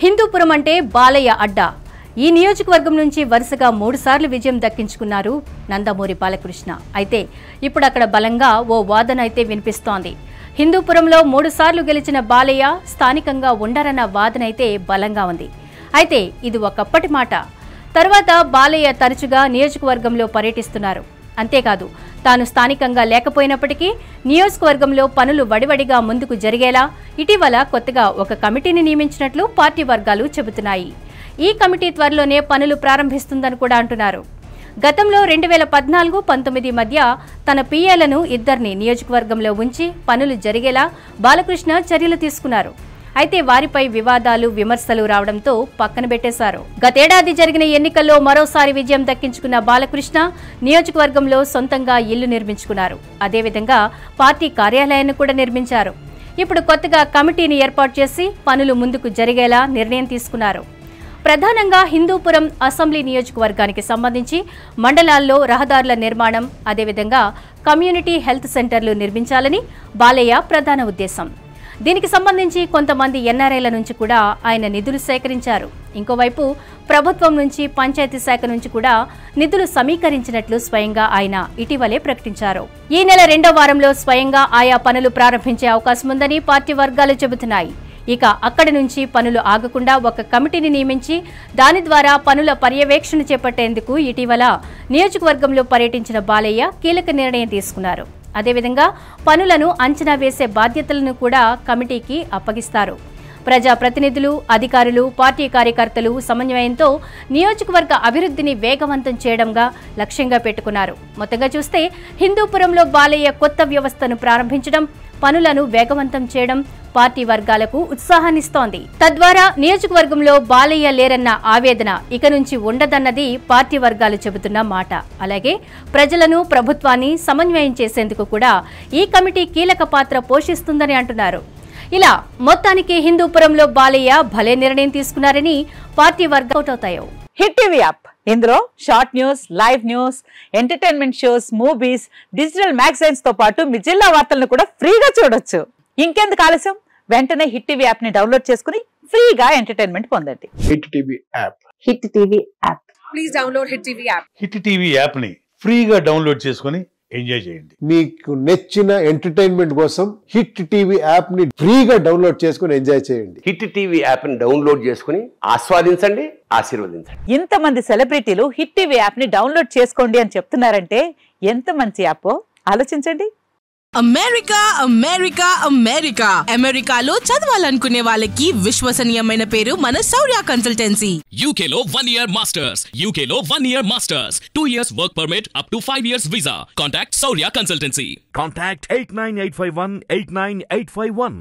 హిందూపురం అంటే బాలయ్య అడ్డా. ఈ నియోజకవర్గం నుంచి వరుసగా 3 సార్లు విజయం దక్కించుకున్నారు నందమూరి బాలకృష్ణ. అయితే ఇప్పుడు అక్కడ బలంగా ఓ వాదన అయితే వినిపిస్తోంది. హిందూపురంలో 3 సార్లు గెలిచిన బాలయ్య స్థానికంగా ఉండరన్న వాదన అయితే బలంగా ఉంది. అయితే ఇది ఒకప్పటి మాట. తర్వాత బాలయ్య తరచుగా నియోజకవర్గంలో పర్యటిస్తున్నారు. అంతేకాదు తాను స్థానికంగా లేకపోయినప్పటికీ నియోజకవర్గంలో పనులు వడివడిగా ముందుకు జరిగేలా ఇటీవల కొత్తగా ఒక కమిటీని నియమించినట్లు పార్టీ వర్గాలు చెబుతున్నాయి. ఈ కమిటీ త్వరలోనే పనులు ప్రారంభిస్తుందని కూడా అంటున్నారు. గతంలో 2014-19 మధ్య తన పిఏలను 2 నియోజకవర్గంలో ఉంచి పనులు జరిగేలా బాలకృష్ణ చర్యలు తీసుకున్నారు. అయితే వారిపై వివాదాలు విమర్శలు రావడంతో పక్కన పెట్టేశారు. గతేడాది జరిగిన ఎన్నికల్లో మరోసారి విజయం దక్కించుకున్న బాలకృష్ణ నియోజకవర్గంలో సొంతంగా ఇల్లు నిర్మించుకున్నారు. అదేవిధంగా పార్టీ కార్యాలయాన్ని కూడా నిర్మించారు. ఇప్పుడు కొత్తగా కమిటీని ఏర్పాటు చేసి పనులు ముందుకు జరిగేలా నిర్ణయం తీసుకున్నారు. ప్రధానంగా హిందూపురం అసెంబ్లీ నియోజకవర్గానికి సంబంధించి మండలాల్లో రహదారుల నిర్మాణం, అదేవిధంగా కమ్యూనిటీ హెల్త్ సెంటర్లు నిర్మించాలని బాలయ్య ప్రధాన ఉద్దేశం. దీనికి సంబంధించి కొంతమంది ఎన్ఆర్ఐల నుంచి కూడా ఆయన నిధులు సేకరించారు. ఇంకోవైపు ప్రభుత్వం నుంచి పంచాయతీ శాఖ నుంచి కూడా నిధులు సమీకరించినట్లు స్వయంగా ఆయన ఇటీవలే ప్రకటించారు. ఈ నెల 2వ వారంలో స్వయంగా ఆయా పనులు ప్రారంభించే అవకాశం ఉందని పార్టీ వర్గాలు చెబుతున్నాయి. ఇక అక్కడి నుంచి పనులు ఆగకుండా ఒక కమిటీని నియమించి దాని ద్వారా పనుల పర్యవేక్షణ చేపట్టేందుకు ఇటీవల నియోజకవర్గంలో పర్యటించిన బాలయ్య కీలక నిర్ణయం తీసుకున్నారు. అదేవిధంగా పనులను అంచనా వేసే బాధ్యతలను కూడా కమిటీకి అప్పగిస్తారు. ప్రజాప్రతినిధులు, అధికారులు, పార్టీ కార్యకర్తలు సమన్వయంతో నియోజకవర్గ అభివృద్ధిని వేగవంతం చేయడంగా లక్ష్యంగా పెట్టుకున్నారు. మొత్తంగా చూస్తే హిందూపురంలో బాలయ్య కొత్త వ్యవస్థను ప్రారంభించడం, పనులను వేగవంతం చేయడం పార్టీ వర్గాలకు ఉత్సాహాన్నిస్తోంది. తద్వారా నియోజకవర్గంలో బాలయ్య లేరన్న ఆవేదన ఇక నుంచి ఉండదన్నది పార్టీ వర్గాలు చెబుతున్న మాట. అలాగే ప్రజలను, ప్రభుత్వాన్ని సమన్వయం చేసేందుకు కూడా ఈ కమిటీ కీలక పాత్ర పోషిస్తుందని అంటున్నారు. ఇలా మొత్తానికి హిందూపురంలో బాలయ్య భలే నిర్ణయం తీసుకున్నారని పార్టీ వర్కౌట్ అవుతాయో. హిట్ టీవీ యాప్, ఇందులో short news, live news, entertainment shows, movies, digital magazines తో పాటు మీ జిల్లా వార్తలను కూడా ఫ్రీగా చూడొచ్చు. ఇంకెందుకు ఆలస్యం, వెంటనే హిట్ టీవీ యాప్ ని డౌన్లోడ్ చేసుకుని ఫ్రీగా ఎంటర్టైన్మెంట్ పొందండి. Hit TV app. Hit TV app. Please download hit TV app. Hit TV app ని ఫ్రీగా డౌన్లోడ్ చేసుకుని ఎంజాయ్ చేయండి. మీకు నచ్చిన ఎంటర్టైన్మెంట్ కోసం హిట్ టీవీ యాప్ ని ఫ్రీగా డౌన్లోడ్ చేసుకుని ఎంజాయ్ చేయండి. హిట్ టీవీ యాప్ ని డౌన్లోడ్ చేసుకుని ఆస్వాదించండి, ఆశీర్వదించండి. ఇంతమంది సెలబ్రిటీలు హిట్ టీవీ యాప్ ని డౌన్లోడ్ చేసుకోండి అని చెప్తున్నారంటే ఎంత మంచి యాప్ ఆలోచించండి. అమెరికా అమెరికా అమెరికా అమెరికాలో చదవాలనుకునే వాళ్ళకి విశ్వసనీయమైన పేరు మన శౌర్య కన్సల్టెన్సీ. UK లో 1 year masters, UK లో 1 year masters, 2 years work permit up to 5 years visa. Contact Shaurya Consultancy. Contact 89851 89851.